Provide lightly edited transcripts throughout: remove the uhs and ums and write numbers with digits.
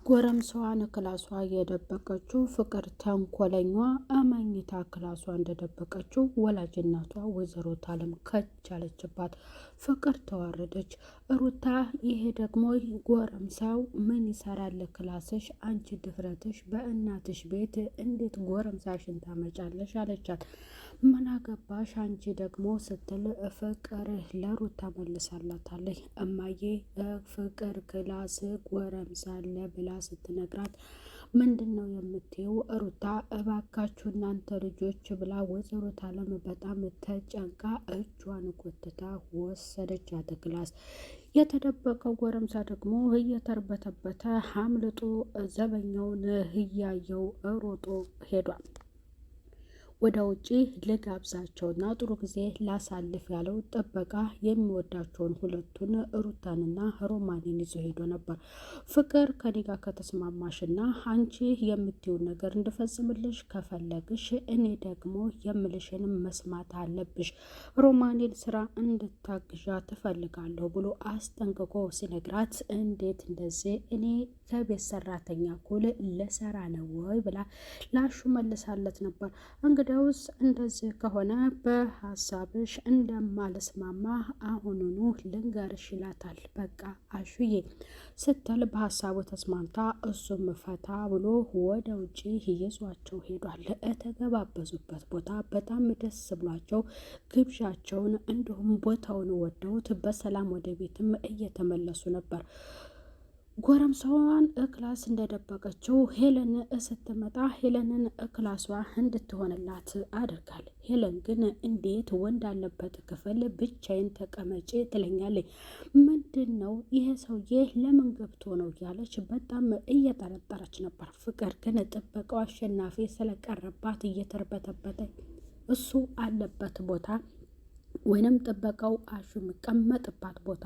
ጎረምሳዋን ክላሷ የደበቀችው ፍቅር ተንኮለኛ አመኝታ ክላሷ እንደደበቀችው ወላጅ እናቷ ወይዘሮ ታለም ከች አለችባት። ፍቅር ተዋረደች። ሩታ ይሄ ደግሞ ጎረምሳው ምን ይሰራል ክላስሽ? አንቺ ድፍረትሽ! በእናትሽ ቤት እንዴት ጎረምሳሽን ታመጫለሽ? አለቻት። ምን አገባሽ አንቺ ደግሞ ስትል ፍቅር ለሩታ መልሳላታለች። እማዬ ፍቅር ክላስ ጎረምሳ አለ ብላ ስትነግራት ምንድን ነው የምትይው ሩታ? እባካችሁ እናንተ ልጆች ብላ ወይዘሮ ታለም በጣም ተጨንቃ እጇን ጎትታ ወሰደቻት ክላስ። የተደበቀው ጎረምሳ ደግሞ እየተርበተበተ አምልጦ ዘበኛውን እያየው ሮጦ ሄዷል። ወደ ውጪ ልጋብዛቸውና ጥሩ ጊዜ ላሳልፍ ያለው ጥበቃ የሚወዳቸውን ሁለቱን ሩታንና ሮማንን ይዞ ሄዶ ነበር። ፍቅር ከኔ ጋር ከተስማማሽና አንቺ የምትይውን ነገር እንድፈጽምልሽ ከፈለግሽ እኔ ደግሞ የምልሽንም መስማት አለብሽ። ሮማንን ስራ እንድታግዣ ትፈልጋለሁ ብሎ አስጠንቅቆ ሲነግራት እንዴት እንደዚህ እኔ ከቤት ሰራተኛ እኩል ለሰራ ነው ወይ ብላ ላሹ መልሳለት ነበር። እንግዲያውስ እንደዚህ ከሆነ በሀሳብሽ እንደማልስማማ አሁኑኑ ልንገርሽ ይላታል። በቃ አሹዬ ስትል በሀሳቡ ተስማምታ እሱም ፈታ ብሎ ወደ ውጭ ይዟቸው ሄዷል። የተገባበዙበት ቦታ በጣም ደስ ብሏቸው ግብዣቸውን እንዲሁም ቦታውን ወደውት በሰላም ወደ ቤትም እየተመለሱ ነበር። ጎረምሳዋን ክላስ እንደደበቀችው ሄለን ስትመጣ ሄለንን ክላሷ እንድትሆንላት አድርጋል። ሄለን ግን እንዴት ወንድ አለበት ክፍል ብቻዬን ተቀመጪ ትለኛለች? ምንድን ነው ይሄ ሰውዬ ለምን ገብቶ ነው እያለች በጣም እየጠረጠረች ነበር። ፍቅር ግን ጥበቃው አሸናፊ ስለቀረባት እየተርበተበተ እሱ አለበት ቦታ ወይንም ጥበቃው አሹ የሚቀመጥባት ቦታ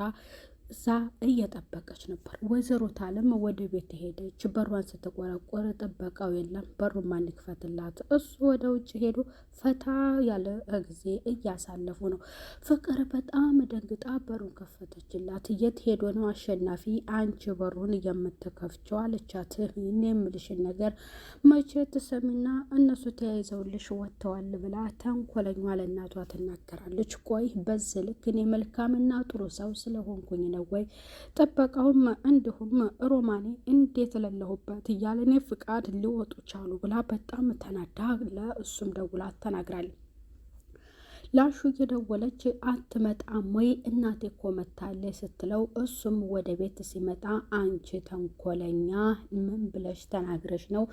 እዛ እየጠበቀች ነበር። ወይዘሮ ታለም ወደ ቤት ሄደች። በሯን ስትቆረቆር ጥበቃው የለም። በሩን ማን ይክፈትላት? እሱ ወደ ውጭ ሄዶ ፈታ ያለ ጊዜ እያሳለፉ ነው። ፍቅር በጣም ደንግጣ በሩን ከፈተችላት። የት ሄዶ ነው አሸናፊ አንቺ በሩን የምትከፍቸው አለቻት። እኔ የምልሽን ነገር መቼ ትሰሚና እነሱ ተያይዘውልሽ ወጥተዋል ብላ ተንኮለኛ ለእናቷ ትናገራለች። ቆይ በዚህ ልክ እኔ መልካምና ጥሩ ሰው ስለሆንኩኝ ነው ወይ? ጥበቃውም እንዲሁም ሮማኔ እንዴት ለለሁበት እያለ እኔ ፍቃድ ሊወጡ ቻሉ ብላ በጣም ተናዳ ለእሱም ደውላ ተናግራለች። ላሹ እየደወለች አትመጣም ወይ እናቴ እኮ መታለች ስትለው እሱም ወደ ቤት ሲመጣ አንቺ ተንኮለኛ ምን ብለሽ ተናግረሽ ነው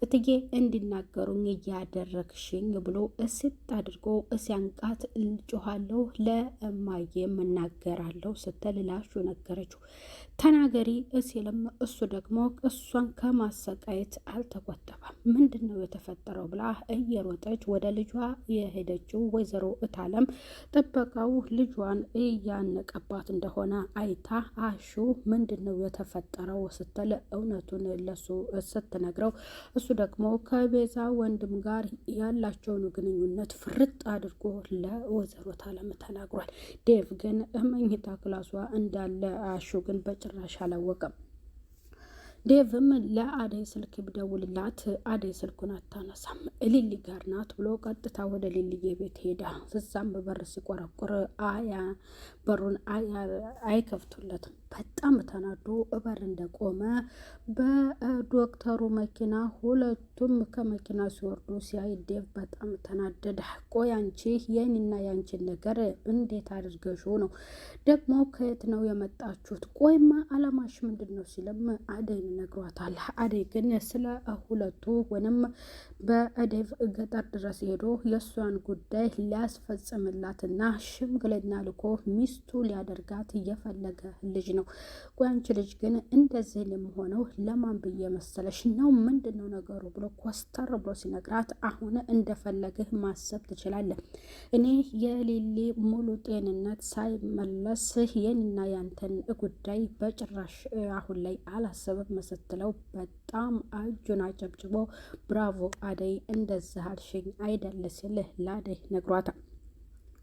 እትዬ እንዲናገሩኝ እያደረግሽኝ ብሎ እስጥ አድርጎ ሲያንቃት ጮኋለሁ ለእማዬ እናገራለሁ ስትል ላሹ ነገረችው። ተናገሪ ሲልም እሱ ደግሞ እሷን ከማሰቃየት አልተቆጠበም። ምንድን ነው የተፈጠረው ብላ እየሮጠች ወደ ልጇ የሄደችው ወይዘሮ እታለም ጥበቃው ልጇን እያነቀባት እንደሆነ አይታ አሹ ምንድን ነው የተፈጠረው ስትል እውነቱን ለሱ ስትነግረው እሱ ደግሞ ከቤዛ ወንድም ጋር ያላቸውን ግንኙነት ፍርጥ አድርጎ ለወይዘሮ እታለም ተናግሯል። ዴቭ ግን መኝታ ክላሷ እንዳለ አሹ ግን በጭራሽ አላወቀም። ዴቭም ለአደይ ስልክ ቢደውልላት አደይ ስልኩን አታነሳም። ሊሊ ጋር ናት ብሎ ቀጥታ ወደ ሊሊዬ ቤት ሄዳ እዛም በበር ሲቆረቁር በሩን አይከፍቱለትም። በጣም ተናዶ በር እንደቆመ በዶክተሩ መኪና ሁለቱም ከመኪና ሲወርዱ ሲያይ ዴቭ በጣም ተናደደ። ቆይ አንቺ የኔና ያንቺን ነገር እንዴት አድርገሽው ነው ደግሞ ከየት ነው የመጣችሁት? ቆይማ አላማሽ ምንድን ነው ሲልም አደይ ነግሯታል። አደይ ግን ስለ ሁለቱ ወይንም በዴቭ ገጠር ድረስ ሄዶ የእሷን ጉዳይ ሊያስፈጽምላትና ሽምግልና ልኮ ሚስቱ ሊያደርጋት እየፈለገ ልጅ ነው። ቆይ አንቺ ልጅ ግን እንደዚህ ለመሆነው ለማን ብዬ መሰለሽ ነው? ምንድን ነው ነገሩ ብሎ ኮስተር ብሎ ሲነግራት አሁን እንደፈለግህ ማሰብ ትችላለህ። እኔ የሌሊ ሙሉ ጤንነት ሳይመለስ የኔና ያንተን ጉዳይ በጭራሽ አሁን ላይ አላሰብም ስትለው በጣም እጁን አጨብጭቦ ብራቮ አደይ እንደዚህ አልሽኝ አይደል ሲልህ ለአደይ ነግሯታል።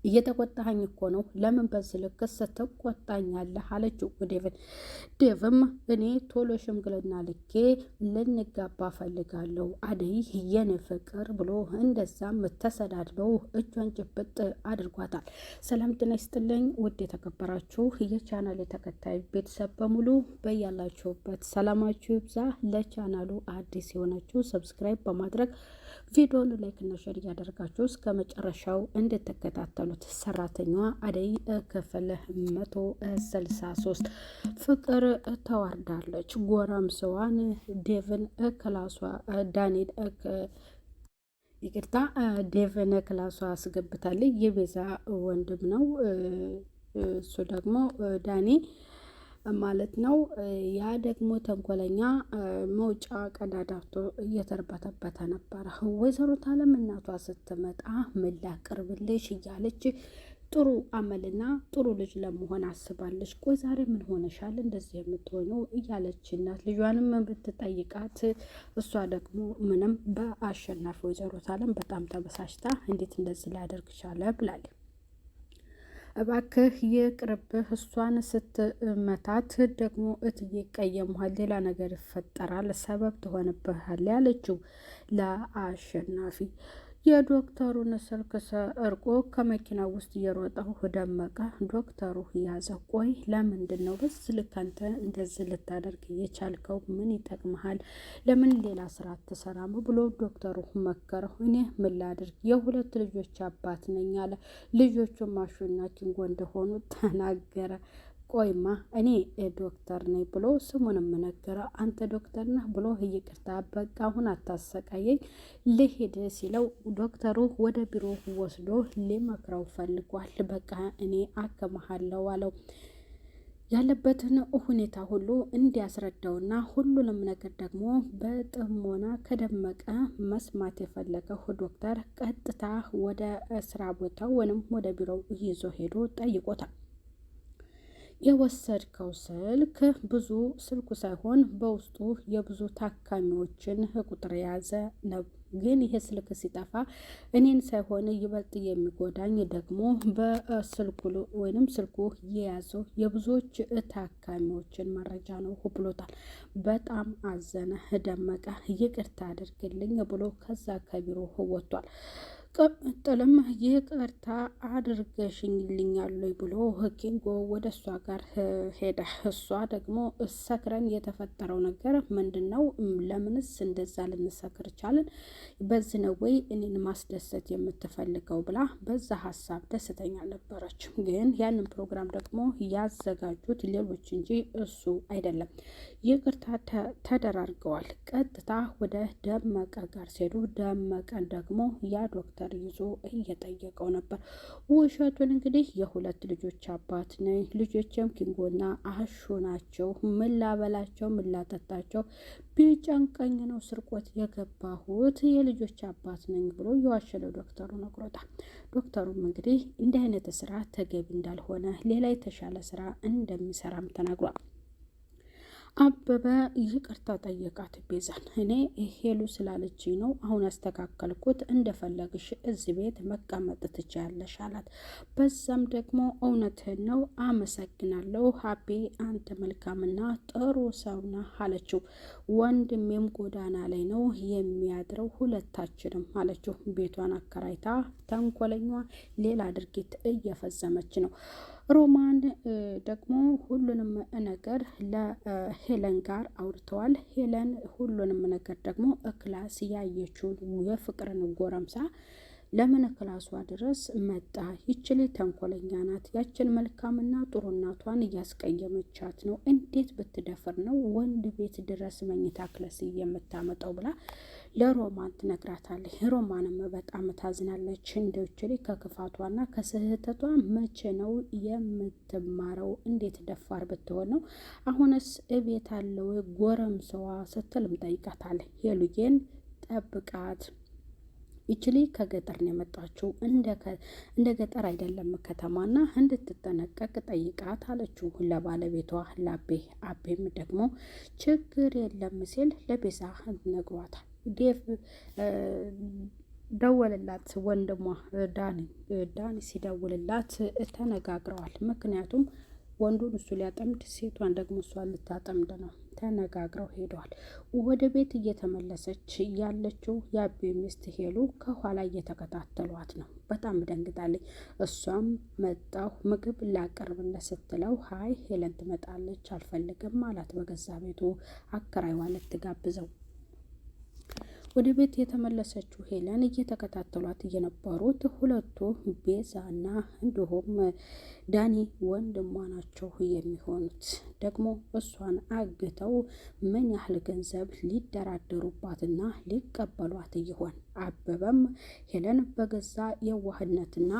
እየተቆጣኸኝ እኮ ነው፣ ለምን በዚህ ልክ ትቆጣኛለህ አለችው ዴቭን። ዴቭም እኔ ቶሎ ሽምግልና ልኬ ልንጋባ ፈልጋለሁ አደይ የኔ ፍቅር ብሎ እንደዛም ተሰዳድበው እጇን ጭብጥ አድርጓታል። ሰላም ጤና ይስጥልኝ ውድ የተከበራችሁ የቻናል ተከታይ ቤተሰብ በሙሉ በያላችሁበት ሰላማችሁ ይብዛ። ለቻናሉ አዲስ የሆናችሁ ሰብስክራይብ በማድረግ ቪዲዮን ላይክ እና ሼር እያደረጋችሁ እስከ መጨረሻው እንድትከታተሉት። ሰራተኛዋ አደይ ክፍል 163 ፍቅር ተዋርዳለች። ጎረምሳዋን ዴቭን ክላሷ ዳኒን ዴቭን ክላሷ አስገብታለች። የቤዛ ወንድም ነው እሱ ደግሞ ዳኒ ማለት ነው። ያ ደግሞ ተንኮለኛ መውጫ ቀዳዳቶ እየተርበተበተ ነበረ። ወይዘሮ ታለም እናቷ ስትመጣ ምን ላቅርብልሽ እያለች ጥሩ አመልና ጥሩ ልጅ ለመሆን አስባለች። ቆይ ዛሬ ምን ሆነሻል እንደዚህ የምትሆነው እያለች እናት ልጇንም ብትጠይቃት እሷ ደግሞ ምንም በአሸናፊ ወይዘሮ ታለም በጣም ተበሳጭታ እንዴት እንደዚህ ላደርግ ቻለ ብላለች። እባክህ ይቅርብህ፣ እሷን ስትመታት ደግሞ እትዬ ይቀየሙሃል፣ ሌላ ነገር ይፈጠራል፣ ሰበብ ትሆንብሃል ያለችው ለአሸናፊ። የዶክተሩን ስልክ ሰርቆ ከመኪና ውስጥ እየሮጠው ደመቀ ዶክተሩ ያዘ። ቆይ ለምንድን ነው በዚህ ልክ አንተ እንደዚህ ልታደርግ የቻልከው? ምን ይጠቅመሃል? ለምን ሌላ ስራ አትሰራም ብሎ ዶክተሩ መከረው። እኔ ምን ላድርግ የሁለት ልጆች አባት ነኝ አለ። ልጆቹ ማሹና ኪንጎ እንደሆኑ ተናገረ። ቆይማ እኔ ዶክተር ነኝ ብሎ ስሙንም ነገረ። አንተ ዶክተር ነህ ብሎ ይቅርታ በቃ አሁን አታሰቃየኝ ልሄድ ሲለው ዶክተሩ ወደ ቢሮ ወስዶ ሊመክረው ፈልጓል። በቃ እኔ አከመሃለው አለው። ያለበትን ሁኔታ ሁሉ እንዲያስረዳውና ሁሉንም ነገር ደግሞ በጥሞና ከደመቀ መስማት የፈለገው ዶክተር ቀጥታ ወደ ስራ ቦታው ወይም ወደ ቢሮው ይዞ ሄዶ ጠይቆታል። የወሰድከው ስልክ ብዙ ስልኩ ሳይሆን በውስጡ የብዙ ታካሚዎችን ቁጥር የያዘ ነው። ግን ይሄ ስልክ ሲጠፋ እኔን ሳይሆን ይበልጥ የሚጎዳኝ ደግሞ በስልኩ ወይንም ስልኩ የያዘው የብዙዎች ታካሚዎችን መረጃ ነው ብሎታል። በጣም አዘነ ደመቀ። ይቅርታ አድርግልኝ ብሎ ከዛ ከቢሮ ወጥቷል። ቅጥልም ይቅርታ አድርገሽልኛል ብሎ ኪንጎ ወደ እሷ ጋር ሄደ። እሷ ደግሞ ሰክረን የተፈጠረው ነገር ምንድን ነው? ለምንስ እንደዛ ልንሰክር ቻልን? በዚህ ነው ወይ እኔን ማስደሰት የምትፈልገው ብላ በዛ ሀሳብ ደስተኛ ነበረች። ግን ያንን ፕሮግራም ደግሞ ያዘጋጁት ሌሎች እንጂ እሱ አይደለም። ይቅርታ ተደራርገዋል። ቀጥታ ወደ ደመቀ ጋር ሲሄዱ ደመቀን ደግሞ ያ ዶክተር ይዞ እየጠየቀው ነበር። ውሸቱን እንግዲህ የሁለት ልጆች አባት ነኝ፣ ልጆችም ኪንጎና አሹ ናቸው፣ ምን ላበላቸው ምን ላጠጣቸው ቢጨንቀኝ ነው ስርቆት የገባሁት፣ የልጆች አባት ነኝ ብሎ የዋሸለው ዶክተሩ ነግሮታል። ዶክተሩም እንግዲህ እንዲህ አይነት ስራ ተገቢ እንዳልሆነ ሌላ የተሻለ ስራ እንደሚሰራም ተናግሯል። አበበ ይቅርታ ጠየቃት ቤዛን። እኔ ሄሉ ስላለችኝ ነው አሁን ያስተካከልኩት፣ እንደፈለግሽ እዚህ ቤት መቀመጥ ትችያለሽ አላት። በዛም ደግሞ እውነትህን ነው አመሰግናለሁ ሀቤ፣ አንተ መልካምና ጥሩ ሰው ነህ አለችው። ወንድሜም ጎዳና ላይ ነው የሚያድረው ሁለታችንም አለችው። ቤቷን አከራይታ ተንኮለኛ ሌላ ድርጊት እየፈጸመች ነው። ሮማን ደግሞ ሁሉንም ነገር ለሄለን ጋር አውርተዋል። ሄለን ሁሉንም ነገር ደግሞ ክላስ ያየችውን የፍቅርን ጎረምሳ ለምን ክላሷ ድረስ መጣ? ይችል ተንኮለኛ ናት። ያችን መልካምና ጥሩ እናቷን እያስቀየመቻት ነው። እንዴት ብትደፍር ነው ወንድ ቤት ድረስ መኝታ ክላስ የምታመጣው ብላ ለሮማን ትነግራታለች። ሮማንም በጣም ታዝናለች። እንደውችል ከክፋቷና ከስህተቷ መቼ ነው የምትማረው? እንዴት ደፋር ብትሆን ነው? አሁንስ እቤት አለው ጎረምሳዋ ስትልም ጠይቃታለች። ሄሉዬን ጠብቃት፣ ይችሊ ከገጠር ነው የመጣችው፣ እንደ ገጠር አይደለም ከተማና እንድትጠነቀቅ ጠይቃት አለችው ለባለቤቷ ላቤ። አቤም ደግሞ ችግር የለም ሲል ለቤዛ ነግሯታል። ደወልላት ወንድሟ ዳኒ ሲደውልላት ተነጋግረዋል። ምክንያቱም ወንዱን እሱ ሊያጠምድ ሴቷን ደግሞ እሷን ልታጠምድ ነው። ተነጋግረው ሄደዋል። ወደ ቤት እየተመለሰች ያለችው የአቤ ሚስት ሄሉ ከኋላ እየተከታተሏት ነው። በጣም ደንግጣለች። እሷም መጣሁ ምግብ ላቀርብለት ስትለው ሀይ ሄለን ትመጣለች አልፈልግም አላት። በገዛ ቤቱ አከራይዋ ልትጋብዘው ወደ ቤት የተመለሰችው ሄለን እየተከታተሏት የነበሩት ሁለቱ ቤዛና እንዲሁም ዳኒ ወንድሟ ናቸው የሚሆኑት። ደግሞ እሷን አግተው ምን ያህል ገንዘብ ሊደራደሩባትና ሊቀበሏት ይሆን? አበበም ሄለን በገዛ የዋህነትና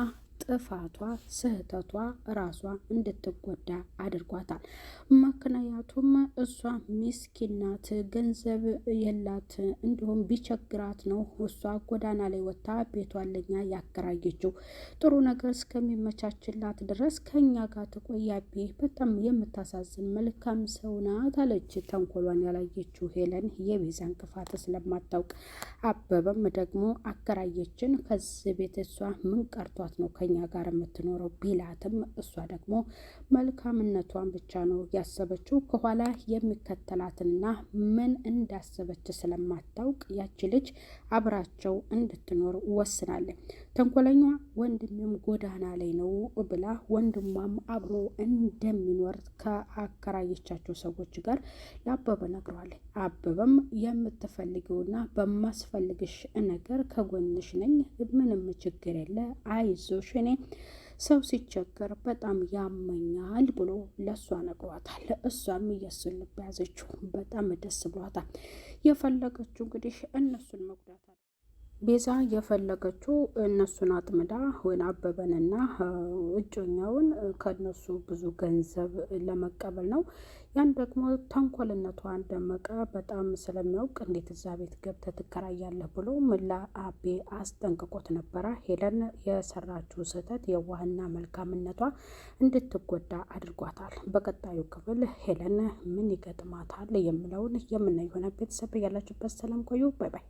ጥፋቷ ስህተቷ ራሷ እንድትጎዳ አድርጓታል። ምክንያቱም እሷ ሚስኪን ናት፣ ገንዘብ የላት፣ እንዲሁም ቢቸግራት ነው እሷ ጎዳና ላይ ወጥታ ቤቷን ለኛ ያከራየችው። ጥሩ ነገር እስከሚመቻችላት ድረስ ከኛ ጋር ትቆያቤ፣ በጣም የምታሳዝን መልካም ሰው ናት አለች። ተንኮሏን ያላየችው ሄለን የቤዛን ክፋት ስለማታውቅ። አበበም ደግሞ አከራየችን ከዚህ ቤት እሷ ምን ቀርቷት ነው ከኛ ጋር የምትኖረው ቢላትም እሷ ደግሞ መልካምነቷን ብቻ ነው ያሰበችው። ከኋላ የሚከተላትና ምን እንዳሰበች ስለማታውቅ ያቺ ልጅ አብራቸው እንድትኖር ወስናለች። ተንኮለኛ ወንድሜም ጎዳና ላይ ነው ብላ ወንድሟም አብሮ እንደሚኖር ከአከራየቻቸው ሰዎች ጋር ለአበበ ነግረዋለች። አበበም የምትፈልጊውና በማስፈልግሽ ነገር ከጎንሽ ነኝ፣ ምንም ችግር የለ፣ አይዞሽ፣ እኔ ሰው ሲቸገር በጣም ያመኛል ብሎ ለእሷ ነግሯታል። እሷም እየሱን ልብ ያዘችው፣ በጣም ደስ ብሏታል። የፈለገችው እንግዲህ እነሱን መጉዳት ቤዛ የፈለገችው እነሱን አጥምዳ ወይን አበበንና እጮኛውን ከነሱ ብዙ ገንዘብ ለመቀበል ነው። ያን ደግሞ ተንኮልነቷን ደመቀ በጣም ስለሚያውቅ እንዴት እዛ ቤት ገብተህ ትከራያለህ ብሎ ምላ አቤ አስጠንቅቆት ነበረ። ሄለን የሰራችው ስህተት የዋህና መልካምነቷ እንድትጎዳ አድርጓታል። በቀጣዩ ክፍል ሄለን ምን ይገጥማታል የምለውን የምናየው የሆነ ቤተሰብ ያላችሁበት ሰላም ቆዩ። ባይ ባይ።